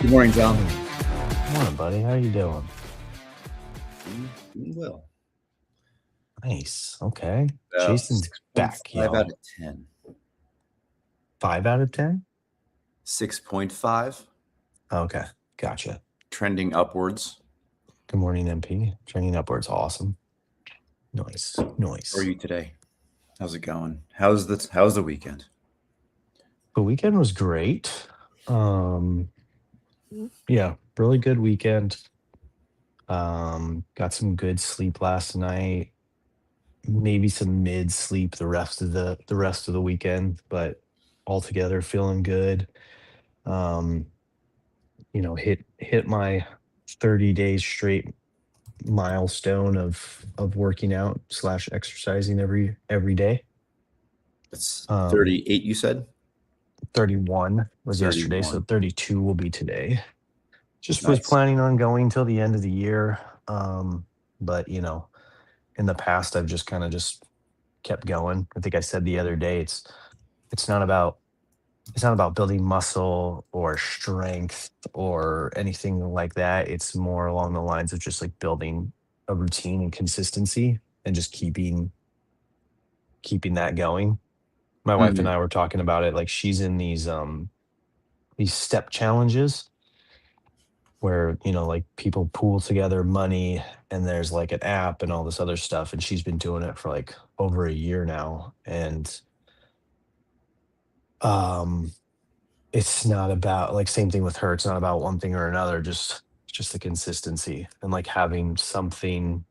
Good morning, Tom. Morning, buddy. How you doing? Doing well. Nice. Okay. About Jason's back, 6.5 out y'all. of 10. 5 out of 10? 6.5, Okay. Gotcha. trending upwards. Good morning, MP. Trending upwards. Awesome. Nice. How are Nice. you today? How's it going? How's the weekend? The weekend was great. Um, yeah, really good weekend. Got some good sleep last night. Maybe some mid sleep the rest of the weekend, but altogether feeling good. Um, hit my 30 days straight milestone of working out slash exercising every day. It's Um, 38, you said? 31 was yesterday, so 31. 32 will be today. Just was Nice. planning on going till the end of the year. But in the past I've just kind of just kept going. I think I said the other day it's not about it's not about building muscle or strength or anything like that. It's more along the lines of just like building a routine and consistency and just keeping that going. My wife and Mhm. I were talking about it. Like she's in these step challenges where, like people pool together money and there's like an app and all this other stuff. And she's been doing it for like over a year now. And um it's not about like same thing with her. It's not about one thing or another, just the consistency and like having something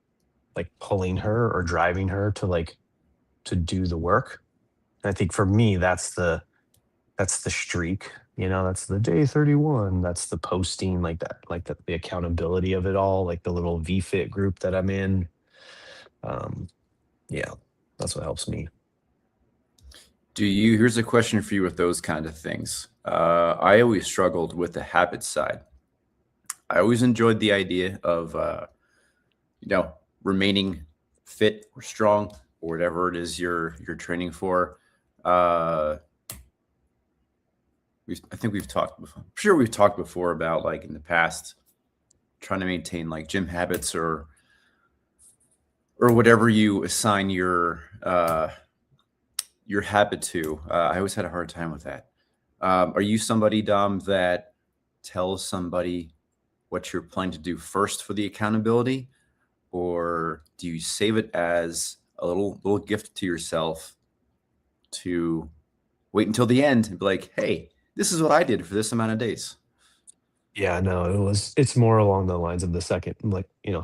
like pulling her or driving her to do the work. And I think for me, that's the streak. That's the day 31. That's the posting, like that, like the accountability of it all, like the little VFit group that I'm in. Um, yeah, that's what helps me. Here's a question for you with those kind of things. I always struggled with the habit side. I always enjoyed the idea of, you know, remaining fit or strong or whatever it is you're training for. Uh, I think we've talked before. I'm sure we've talked before about like in the past trying to maintain like gym habits or whatever you assign your habit to. I always had a hard time with that. Are you somebody, Dom, that tells somebody what you're planning to do first for the accountability, or do you save it as a little gift to yourself to wait until the end and be like, hey, this is what I did for this amount of days? Yeah, no, it's more along the lines of the second, like, the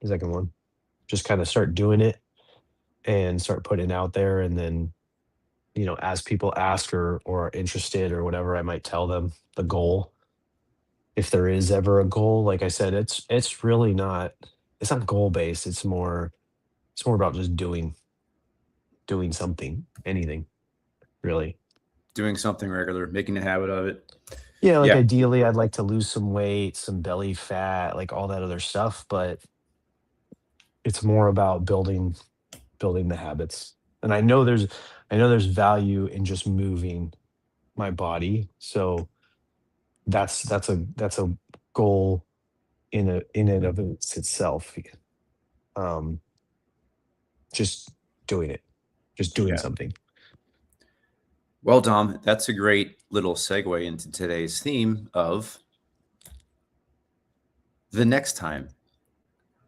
second one. Just kind of start doing it and start putting it out there. And then, as people ask or are interested or whatever, I might tell them the goal. If there is ever a goal, like I said, it's really not it's not goal based. It's more about just doing something, anything, really. Doing something regular, making a habit of it. Yeah, like Yeah. ideally I'd like to lose some weight, some belly fat, like all that other stuff, but it's more about building the habits. And I know there's value in just moving my body. So that's a goal in and of itself. Um, just doing it, just doing Yeah. something. Well, Dom, that's a great little segue into today's theme of the next time,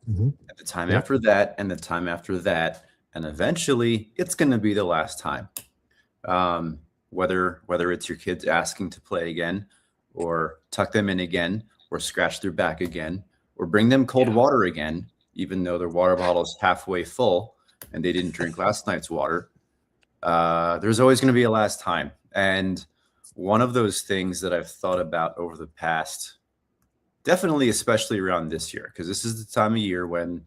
Mhm. and the time Yep. after that, and the time after that, and eventually it's going to be the last time. Um, whether it's your kids asking to play again, or tuck them in again, or scratch their back again, or bring them cold Yeah. water again, even though their water bottle is halfway full and they didn't drink last night's water. There's always going to be a last time. And one of those things that I've thought about over the past, definitely, especially around this year, because this is the time of year when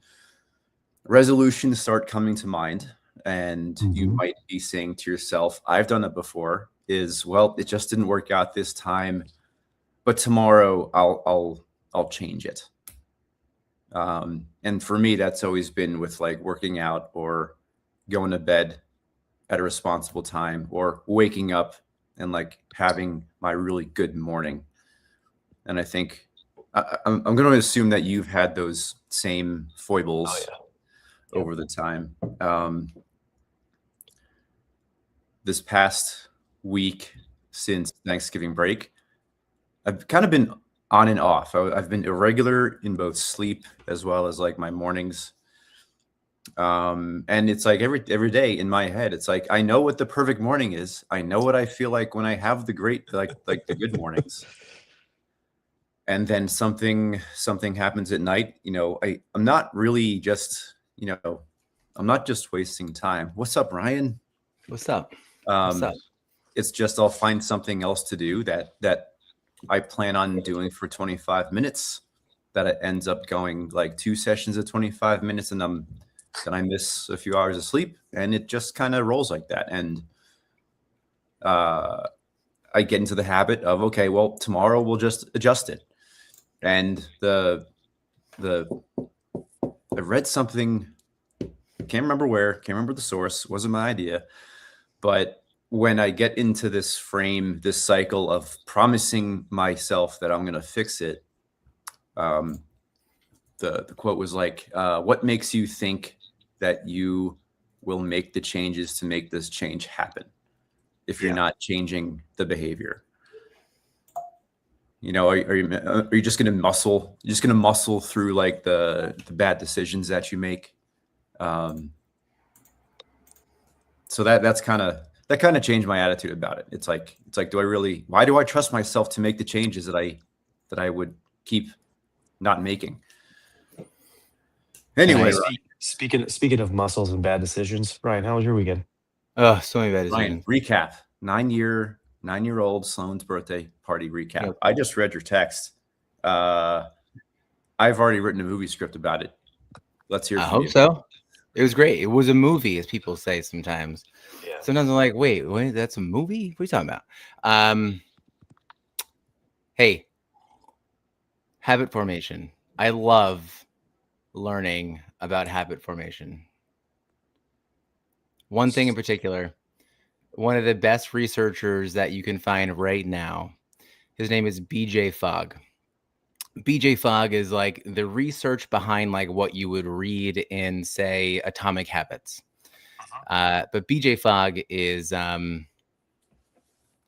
resolutions start coming to mind. And you Mhm. might be saying to yourself, I've done it before, is, well, it just didn't work out this time, but tomorrow I'll change it. And for me, that's always been with like working out or going to bed at a responsible time or waking up and like having my really good morning. And I think I'm going to assume that you've had those same Oh foibles yeah. Yep. over the time. This past week since Thanksgiving break, I've kind of been on and off. I've been irregular in both sleep as well as like my mornings. And it's like every day in my head, it's like I know what the perfect morning is. I know what I feel like when I have the great like the good mornings. And then something happens at night. I'm not really just, I'm not just wasting time. What's up, Ryan? What's up? What's Um, up? it's just I'll find something else to do that I plan on doing for 25 minutes. That it ends up going like 2 sessions of 25 minutes, and then I miss a few hours of sleep, and it just kind of rolls like that. And I get into the habit of, okay, well, tomorrow we'll just adjust it. And I read something, can't remember where, can't remember the source, wasn't my idea, but when I get into this frame, this cycle of promising myself that I'm going to fix it, the quote was like, what makes you think that you will make the changes to make this change happen if you're not changing the behavior? Are you just going to muscle? You're just going to muscle through like the bad decisions that you make. So that kind of changed my attitude about it. It's like, why do I trust myself to make the changes that I would keep not making? Anyway, Speaking of muscles and bad decisions, Ryan, how was your weekend? Oh, so many bad Ryan, decisions. recap. 9-year-old Sloan's birthday party recap. Yep. I just read your text. I've already written a movie script about it. Let's hear I from you. hope so. It was great. It was a movie, as people say sometimes. Yeah. Sometimes I'm like, wait, that's a movie? What are you talking about? Hey, habit formation. I love learning about habit formation. One thing in particular, one of the best researchers that you can find right now, his name is BJ Fogg. BJ Fogg is like the research behind like what you would read in, say, Atomic Habits. But BJ Fogg is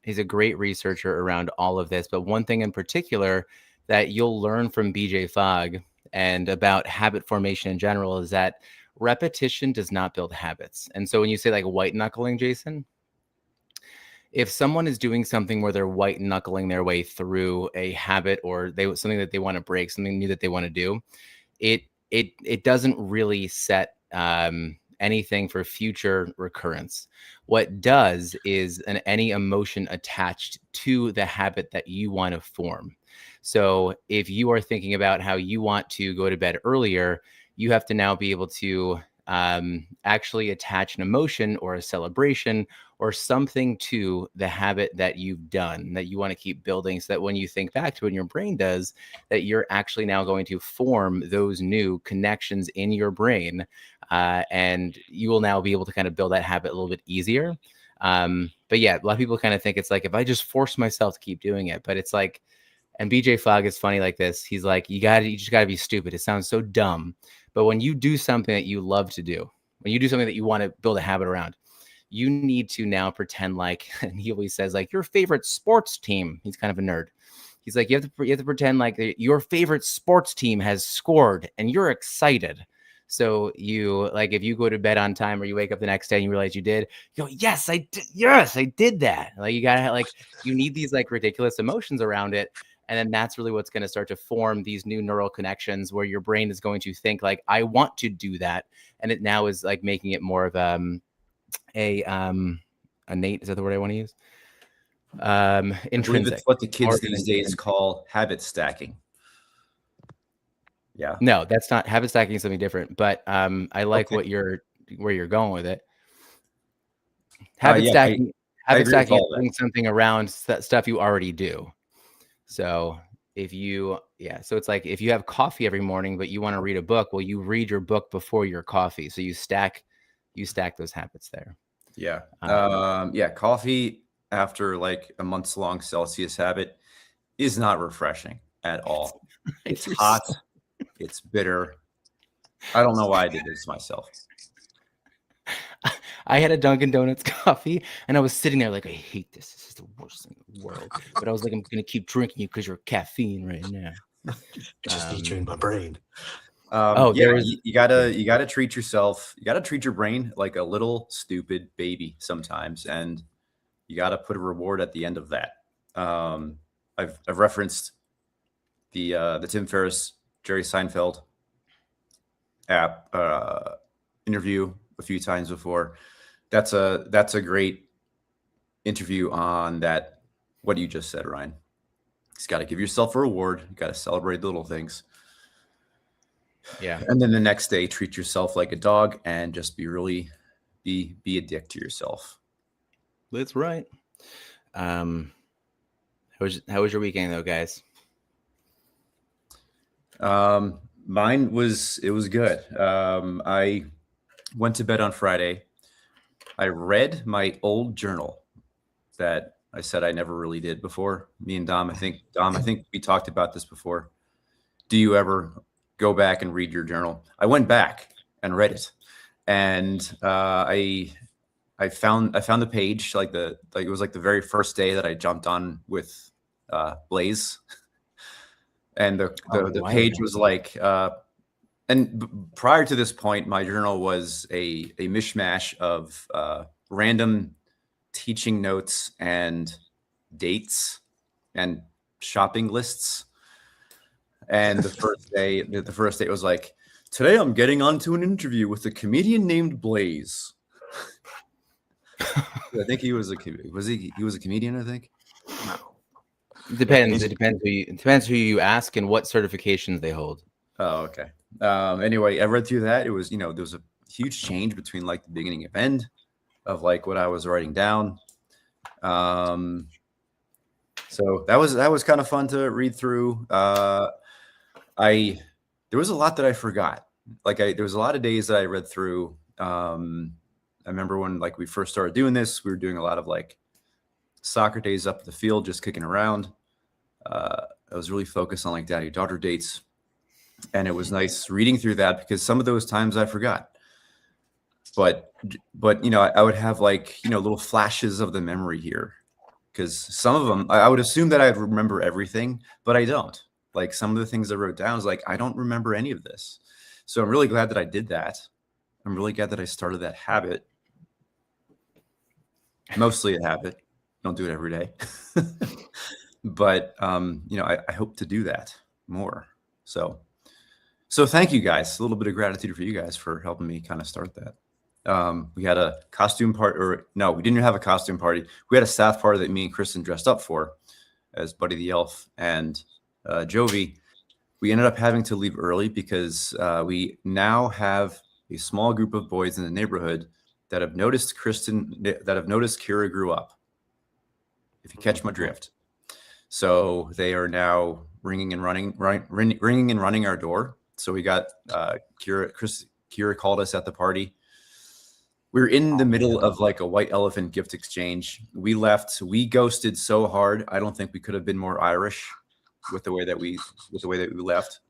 he's a great researcher around all of this. But one thing in particular that you'll learn from BJ Fogg and about habit formation in general is that repetition does not build habits. And so when you say like white knuckling, Jason, if someone is doing something where they're white knuckling their way through a habit or something that they want to break, something new that they want to do, it doesn't really set anything for future recurrence. What does is any emotion attached to the habit that you want to form. So if you are thinking about how you want to go to bed earlier, you have to now be able to actually attach an emotion or a celebration or something to the habit that you've done that you want to keep building, so that when you think back to it and your brain does, that you're actually now going to form those new connections in your brain, and you will now be able to kind of build that habit a little bit easier. But yeah, a lot of people kind of think it's like, if I just force myself to keep doing it, but it's like, and BJ Fogg is funny like this. He's like, you just gotta be stupid. It sounds so dumb. But when you do something that you love to do, when you do something that you want to build a habit around, you need to now pretend like, and he always says like, your favorite sports team. He's kind of a nerd. He's like, you have to pretend like your favorite sports team has scored and you're excited. So you like, if you go to bed on time or you wake up the next day and you realize you did, you go, yes, I did. Yes, I did that. Like, you gotta like, you need these like ridiculous emotions around it. And then that's really what's going to start to form these new neural connections where your brain is going to think like, I want to do that. And it now is like making it more of innate, is that the word I want to use? I believe Intrinsic. it's what the kids these days call habit stacking. Yeah. No, that's not, habit stacking is something different, but I like where you're going with it. Habit stacking is doing something around stuff you already do. So so it's like if you have coffee every morning, but you want to read a book, well, you read your book before your coffee. So you stack those habits there. Yeah. Coffee after like a months long Celsius habit is not refreshing at all. It's You're hot. so- It's bitter. I don't know why I did this to myself. I had a Dunkin' Donuts coffee, and I was sitting there like, I hate this. This is the worst thing in the world. But I was like, I'm gonna keep drinking you because you're caffeine right now. I just need you in my brain. There was you gotta treat yourself. You gotta treat your brain like a little stupid baby sometimes, and you gotta put a reward at the end of that. I've referenced the Tim Ferriss, Jerry Seinfeld app interview a few times before. That's a great interview on that. What you just said, Ryan. You got to give yourself a reward. You got to celebrate the little things. yeah. And then the next day, treat yourself like a dog and just be a dick to yourself. That's right. How was your weekend though, guys? Mine was good. I went to bed on Friday. I read my old journal that I said I never really did before. Me and Dom, I think we talked about this before. Do you ever go back and read your journal? I went back and read it, and I found the page like it was like the very first day that I jumped on with Blaze, and the page was like prior to this point, my journal was a mishmash of random teaching notes and dates and shopping lists. And the first day was like, today I'm getting onto an interview with a comedian named Blaze. I think he was a comedian, I think. It depends. It depends who you ask and what certifications they hold. Oh, okay. Anyway, I read through that. It was, there was a huge change between like the beginning and end of like what I was writing down. So that was kind of fun to read through. There was a lot that I forgot. There was a lot of days that I read through. I remember when like we first started doing this, we were doing a lot of like soccer days up at the field, just kicking around. I was really focused on like daddy-daughter dates. And it was nice reading through that because some of those times I forgot. But I would have like, little flashes of the memory here. Because some of them, I would assume that I'd remember everything, but I don't. Like some of the things I wrote down is like, I don't remember any of this. So I'm really glad that I did that. I'm really glad that I started that habit. Mostly a habit. Don't do it every day. But, I hope to do that more. So thank you guys. A little bit of gratitude for you guys for helping me kind of start that. We had a costume party, or no, we didn't have a costume party. We had a staff party that me and Kristen dressed up for as Buddy the Elf and Jovi. We ended up having to leave early because we now have a small group of boys in the neighborhood that have noticed Kira grew up. If you catch my drift. So they are now ringing and running our door. So we got Kira called us at the party. We were in the middle of like a white elephant gift exchange. We left. We ghosted so hard. I don't think we could have been more Irish with the way that we left.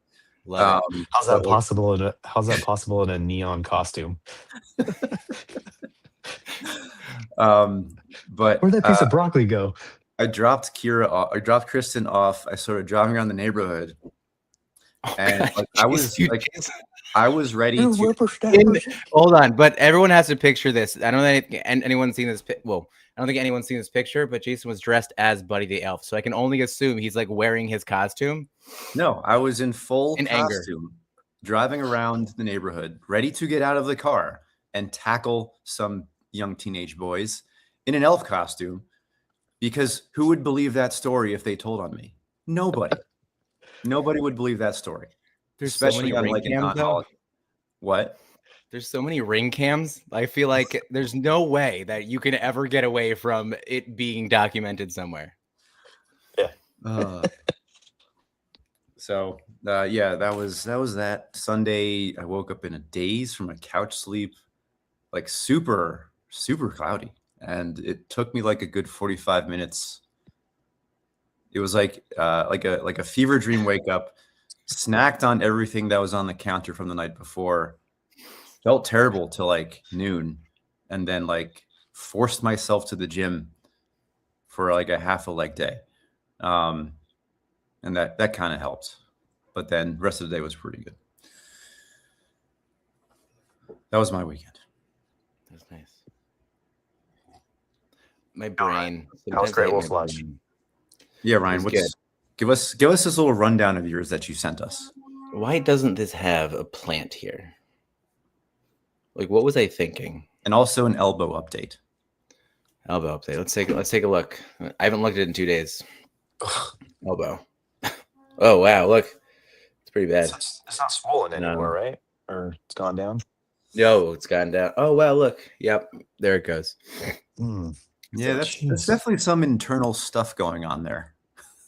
Love it. How's that possible in a neon costume? But Where'd that piece of broccoli go? I dropped Kristen off. I started driving around the neighborhood. And like, I was ready to. Hold on, but everyone has to picture this. I don't think anyone's seen this. Well, I don't think anyone's seen this picture, but Jason was dressed as Buddy the Elf, so I can only assume he's like wearing his costume. No, I was in full In costume, anger. driving around the neighborhood, ready to get out of the car and tackle some young teenage boys in an elf costume. Because who would believe that story if they told on me? Nobody. Nobody would believe that story. There's Especially so on many like ring a cams, though. non-holiday. What? There's so many ring cams. I feel like there's no way that you can ever get away from it being documented somewhere. So that was that Sunday. I woke up in a daze from a couch sleep, like super, super cloudy. And it took me like a good 45 minutes It was like a fever dream wake up, snacked on everything that was on the counter from the night before, felt terrible till like noon, and then like forced myself to the gym for like a half a leg day. And that kind of helped. But then rest of the day was pretty good. That was my weekend. That's nice. My brain. That was sometimes I Great hate Wolf my Lodge. brain. Yeah, Ryan, was what's give us this little rundown of yours that you sent us. Why doesn't this have a plant here? Like, what was I thinking? And also an elbow update. Elbow update. Let's take a look. I haven't looked at it in 2 days. Elbow. Oh wow, look, it's pretty bad. It's not swollen No. anymore, right? Or it's gone down. No, it's gone down. Oh wow, look. Yep, there it goes. Mm. Yeah, that's Jeez. definitely some internal stuff going on there.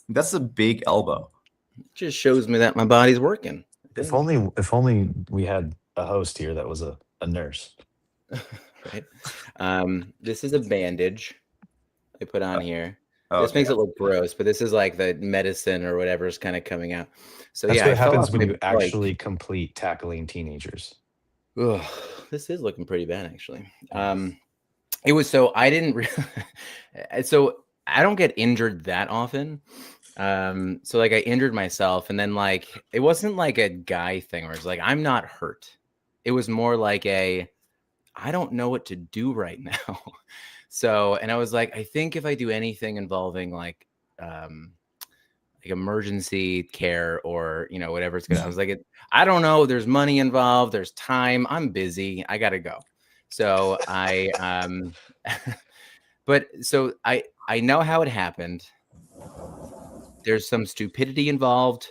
That's a big elbow. It just shows me that my body's working. If only we had a host here that was a nurse. Right. This is a bandage I put on here. Oh, This okay. makes it look gross, but this is like the medicine or whatever is kind of coming out. So That's yeah, what I fell happens off when my you bike. actually complete tackling teenagers. Ugh, this is looking pretty bad, actually. It was so I didn't. So I don't get injured that often. So like I injured myself, and then like it wasn't like a guy thing where it's like I'm not hurt. It was more like I don't know what to do right now. So, and I was like, I think if I do anything involving like emergency care or whatever it's gonna, I was like, I don't know. There's money involved. There's time. I'm busy. I gotta go. So but so I know how it happened. There's some stupidity involved,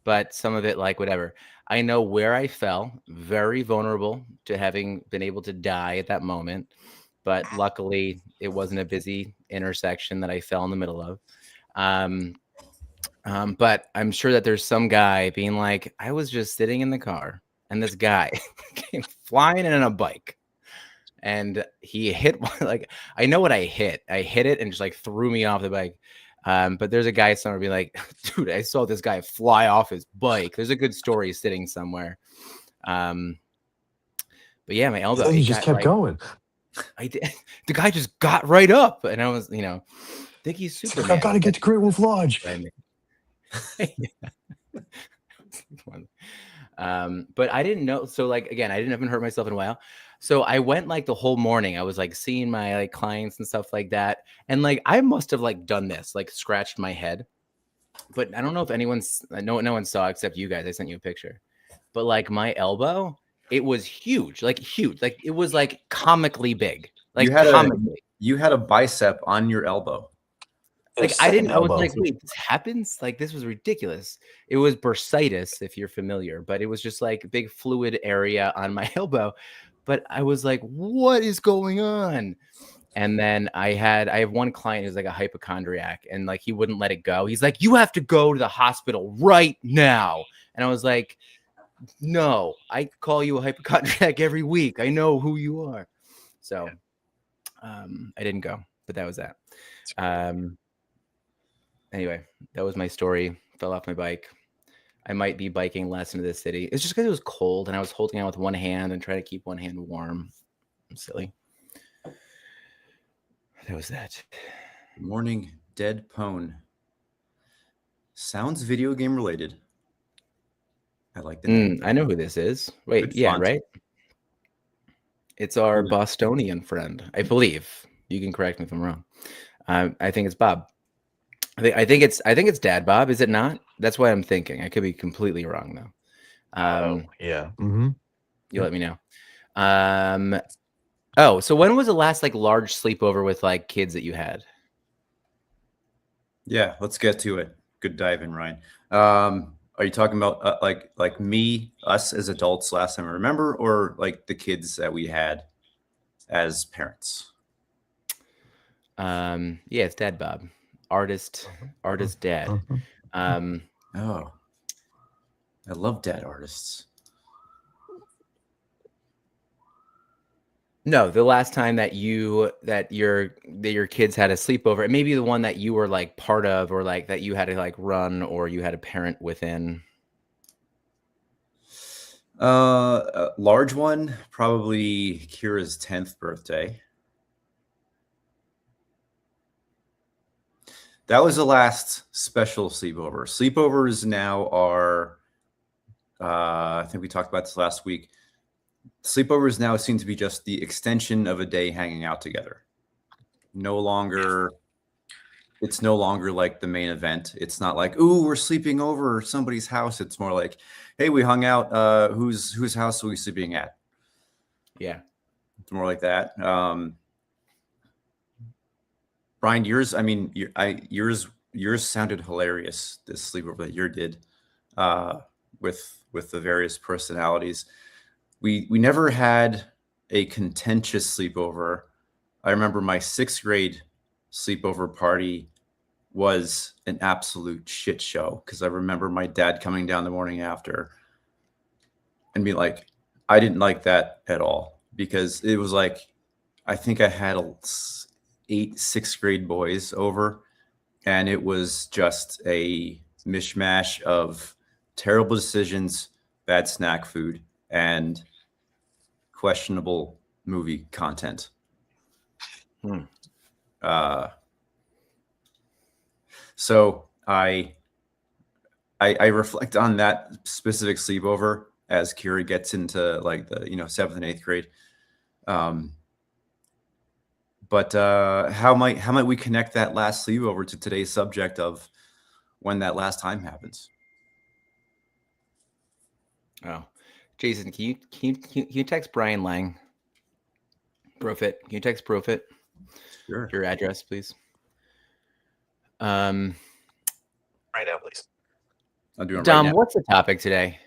but some of it like whatever. I know where I fell, very vulnerable to having been able to die at that moment. But luckily, it wasn't a busy intersection that I fell in the middle of. But I'm sure that there's some guy being like, I was just sitting in the car, and this guy came flying in on a bike, and he hit like I know what I hit. I hit it and just like threw me off the bike. But there's a guy somewhere be like, dude, I saw this guy fly off his bike. There's a good story sitting somewhere. But yeah, my elbow. He just kept going. I did. The guy just got right up, and I was, think he's Superman. I gotta get to Great Wolf Lodge. But I didn't know. So like again, I haven't hurt myself in a while. So I went like the whole morning. I was like seeing my like clients and stuff like that, and like I must have like done this, like scratched my head. But I don't know if no one saw except you guys. I sent you a picture. But like my elbow, it was huge. Like it was like comically big. Like you had a bicep on your elbow. Like I was like, wait, this happens? Like this was ridiculous. It was bursitis, if you're familiar, but it was just like a big fluid area on my elbow. But I was like, what is going on? And then I have one client who's like a hypochondriac, and like he wouldn't let it go. He's like, you have to go to the hospital right now. And I was like, no, I call you a hypochondriac every week. I know who you are. So I didn't go, but that was that. Anyway, that was my story. Fell off my bike. I might be biking less into the city. It's just because it was cold and I was holding on with one hand and trying to keep one hand warm. I'm silly. That was that. Morning, Dead Pone. Sounds video game related. I like that. I know who this is. Wait, Good yeah, font. right? It's our Bostonian friend, I believe. You can correct me if I'm wrong. I think it's Bob. I think it's Dad Bob. Is it not? That's what I'm thinking. I could be completely wrong though. Yeah. Mm-hmm. You let me know. Oh, so when was the last like large sleepover with like kids that you had? Yeah, let's get to it. Good dive in, Ryan. Are you talking about like us as adults last time I remember, or like the kids that we had as parents? Yeah, it's Dad Bob. Artist dad. Oh, I love dad artists. No, the last time that your kids had a sleepover, it may be the one that you were like part of, or like that you had to like run, or you had a parent within. A large one, probably Kira's 10th birthday. That was the last special sleepover. Sleepovers now are, I think we talked about this last week. Sleepovers now seem to be just the extension of a day hanging out together. It's no longer like the main event. It's not like, ooh, we're sleeping over somebody's house. It's more like, hey, we hung out. Whose house are we sleeping at? Yeah. It's more like that. Brian, yours sounded hilarious. This sleepover that you did, with the various personalities. We never had a contentious sleepover. I remember my 6th grade sleepover party was an absolute shit show, because I remember my dad coming down the morning after and be like, I didn't like that at all, because it was like, I think I had 8 6th grade boys over, and it was just a mishmash of terrible decisions, bad snack food, and questionable movie content. So I reflect on that specific sleepover as Kira gets into like the 7th and 8th grade. But how might we connect that last sleepover to today's subject of when that last time happens? Oh, Jason, can you text Brian Lang? Profit. Can you text Profit? Sure. Your address, please. Right now, please. I'll do it Dom, right now. what's the topic today?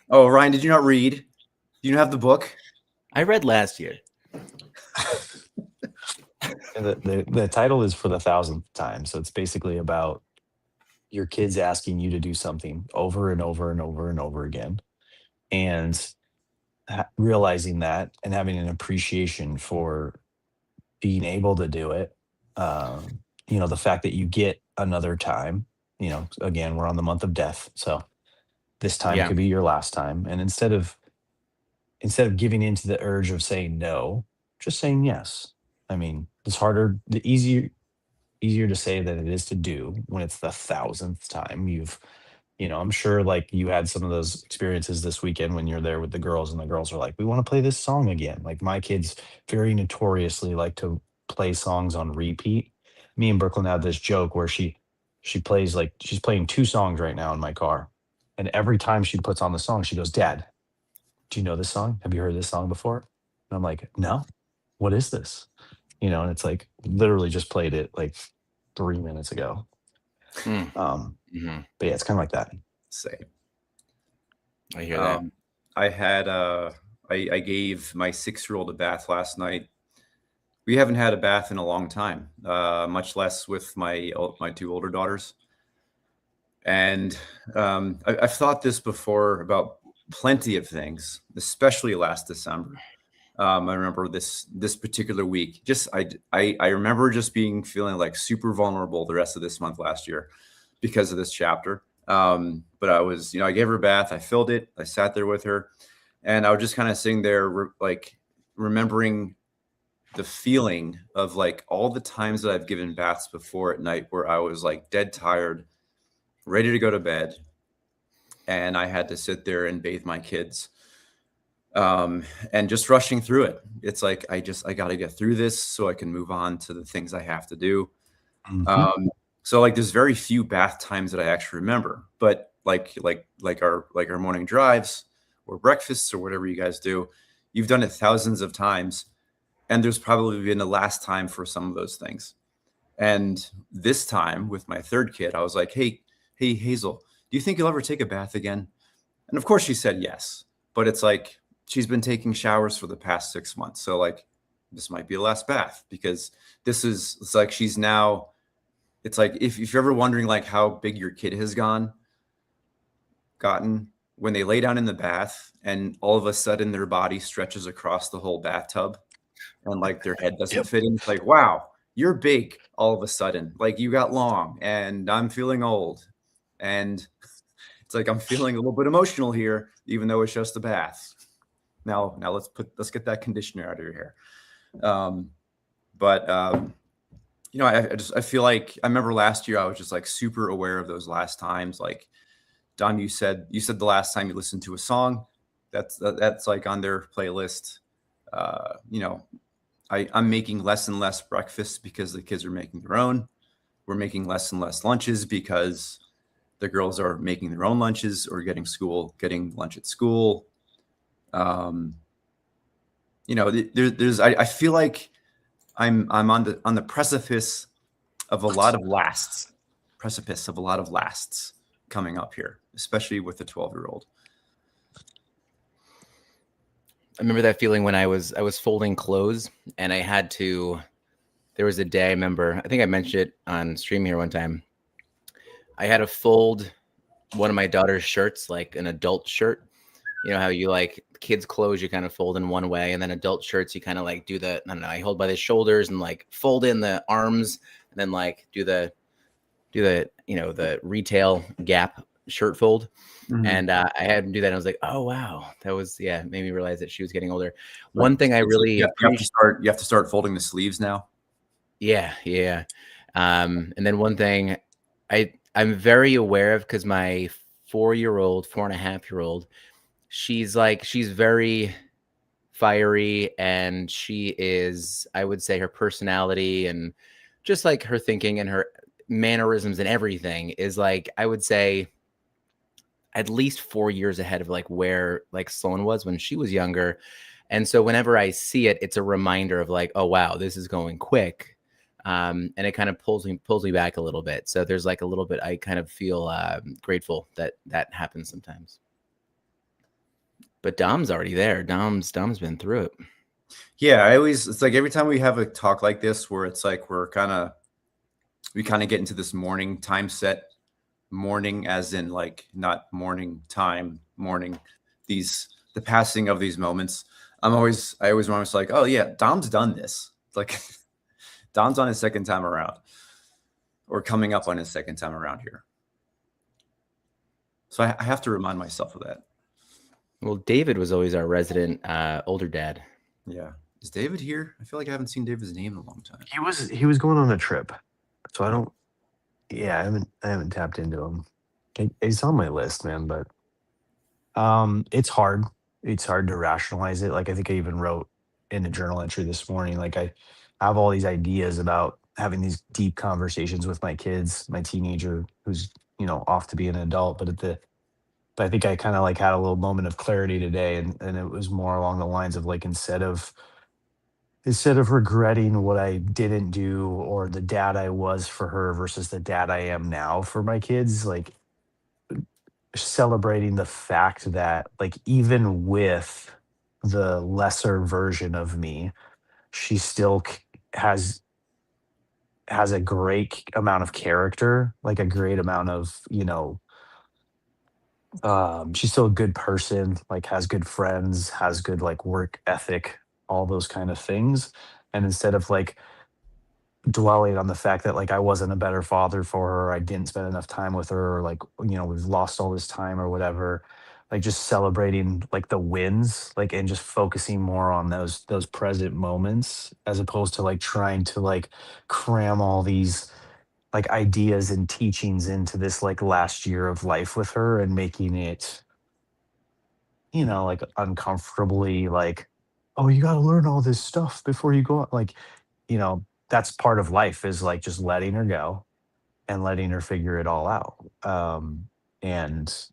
Oh, Ryan, did you not read? Do you have the book? I read last year. And the title is For the 1,000th time. So it's basically about your kids asking you to do something over and over and over and over again. And realizing that and having an appreciation for being able to do it. The fact that you get another time, again, we're on the month of death. So this time Yeah. could be your last time. And instead of giving into the urge of saying no, just saying yes. I mean, it's harder, the easier to say than it is to do when it's the 1,000th time. I'm sure like you had some of those experiences this weekend when you're there with the girls and the girls are like, we want to play this song again. Like my kids very notoriously like to play songs on repeat. Me and Brooklyn had this joke where she plays, like she's playing 2 songs right now in my car. And every time she puts on the song, she goes, Dad, do you know this song? Have you heard this song before? And I'm like, no, what is this? And it's like literally just played it like 3 minutes ago. But yeah, it's kind of like that. Same. I hear that. I had I gave my 6-year-old a bath last night. We haven't had a bath in a long time, much less with my 2 older daughters. And I've thought this before about plenty of things, especially last December. I remember this particular week. I remember just feeling like super vulnerable the rest of this month last year because of this chapter. But I was, I gave her a bath, I filled it, I sat there with her, and I was just kind of sitting there, remembering the feeling of like all the times that I've given baths before at night where I was like dead tired, ready to go to bed, and I had to sit there and bathe my kids. And just rushing through it. It's like, I got to get through this so I can move on to the things I have to do. So like there's very few bath times that I actually remember, but like our morning drives or breakfasts or whatever you guys do, you've done it thousands of times. And there's probably been a last time for some of those things. And this time with my 3rd kid, I was like, hey, Hazel, do you think you'll ever take a bath again? And of course she said yes, but it's like, she's been taking showers for the past 6 months. So like, this might be a last bath, because it's like, she's now, it's like, if you're ever wondering like how big your kid has gotten, when they lay down in the bath and all of a sudden their body stretches across the whole bathtub and like their head doesn't Yep. fit in. It's like, wow, you're big all of a sudden. Like you got long and I'm feeling old. And it's like I'm feeling a little bit emotional here, even though it's just a bath. Now let's get that conditioner out of your hair. But I feel like I remember last year I was just like super aware of those last times. Like Don, you said the last time you listened to a song, that's like on their playlist. I'm making less and less breakfasts because the kids are making their own. We're making less and less lunches because the girls are making their own lunches or getting lunch at school. I feel like I'm on the precipice of a lot of lasts coming up here, especially with the 12-year-old. I remember that feeling when I was folding clothes and there was a day I remember, I think I mentioned it on stream here one time. I had to fold one of my daughter's shirts, like an adult shirt. You know how you like kids' clothes, you kind of fold in one way, and then adult shirts, you kind of like do I don't know, I hold by the shoulders and like fold in the arms and then like do the the retail Gap shirt fold. Mm-hmm. And I had to do that. And I was like, oh, wow. That was, made me realize that she was getting older. One thing I really you have to start folding the sleeves now. Yeah. And then one thing I'm very aware of, because my 4.5-year-old, she's very fiery, and she is, I would say, her personality and just like her thinking and her mannerisms and everything is like, I would say, at least 4 years ahead of like where like Sloan was when she was younger. And so whenever I see it, it's a reminder of like, oh, wow, this is going quick. And it kind of pulls me back a little bit. So there's like a little bit, I kind of feel grateful that happens sometimes. But Dom's already there. Dom's been through it. Yeah, it's like every time we have a talk like this where it's like we kind of get into this morning time set. Mourning as in like not morning time, mourning the passing of these moments. I always want to like, oh yeah, Dom's done this. It's like Dom's on his second time around, or coming up on his second time around here. So I have to remind myself of that. Well, David was always our resident older dad. Yeah. Is David here? I feel like I haven't seen David's name in a long time. He was going on a trip, so I don't. Yeah, I haven't tapped into him. He's on my list, man, but it's hard. It's hard to rationalize it. Like I think I even wrote in a journal entry this morning. Like I have all these ideas about having these deep conversations with my kids, my teenager who's off to be an adult, but I think I kind of like had a little moment of clarity today, and it was more along the lines of like instead of regretting what I didn't do or the dad I was for her versus the dad I am now for my kids, like celebrating the fact that like even with the lesser version of me, she still has a great amount of character, like a great amount of, she's still a good person, like has good friends, has good like work ethic, all those kind of things. And instead of like dwelling on the fact that like I wasn't a better father for her, I didn't spend enough time with her, or like, we've lost all this time or whatever, like just celebrating like the wins, like, and just focusing more on those present moments as opposed to like trying to like cram all these like ideas and teachings into this like last year of life with her and making it like uncomfortably like, oh, you got to learn all this stuff before you go out. Like, that's part of life, is like just letting her go and letting her figure it all out. And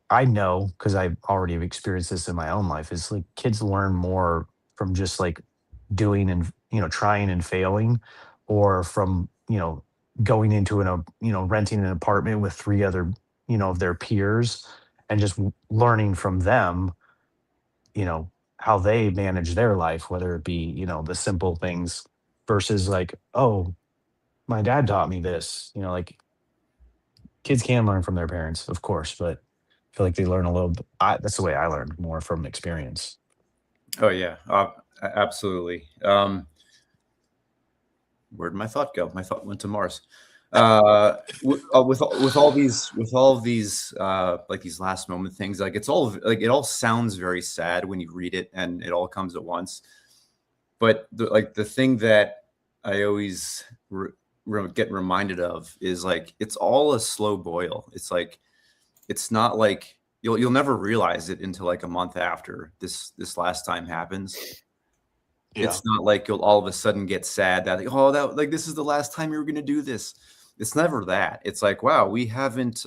I know, because I already have experienced this in my own life, is like kids learn more from just like doing and trying and failing, or from going into renting an apartment with three other of their peers and just learning from them how they manage their life, whether it be the simple things versus like, oh, my dad taught me this, like kids can learn from their parents, of course, but I feel like they learn a little. That's the way I learned more from experience. Oh yeah, absolutely. Where'd my thought go? My thought went to Mars. With all these like these last moment things, like it's all like it all sounds very sad when you read it, and it all comes at once. But the thing that I always get reminded of is like it's all a slow boil. It's like it's not like you'll never realize it until like a month after this last time happens. Yeah. It's not like you'll all of a sudden get sad that like, oh, that like this is the last time you were going to do this. It's never that. It's like, wow, we haven't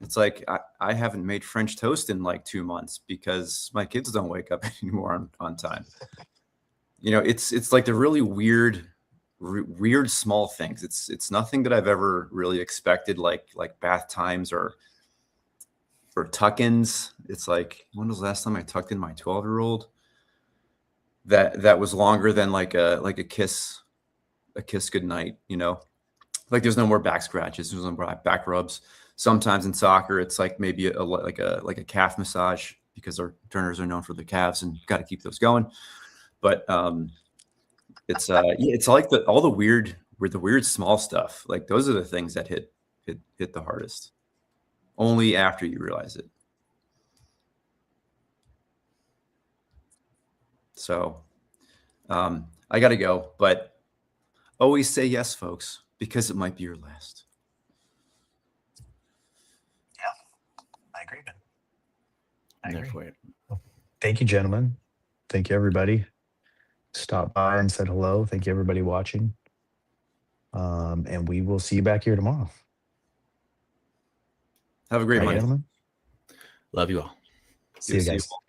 it's like I haven't made French toast in like 2 months because my kids don't wake up anymore on time. You know, it's like the really weird small things. It's nothing that I've ever really expected, like bath times or tuck-ins. It's like, when was the last time I tucked in my 12-year-old? That was longer than like a kiss goodnight, you know? Like there's no more back scratches, there's no more back rubs. Sometimes in soccer, it's like maybe like a calf massage because our turners are known for the calves and got to keep those going. But it's like all the weird small stuff. Like those are the things that hit the hardest. Only after you realize it. So I got to go, but always say yes, folks, because it might be your last. Yeah, I agree, man. I There agree. for it. Thank you, gentlemen. Thank you, everybody. Stopped by and said hello. Thank you, everybody watching. And we will see you back here tomorrow. Have a great Right, Monday. gentlemen? Love you all. See you See you guys. all.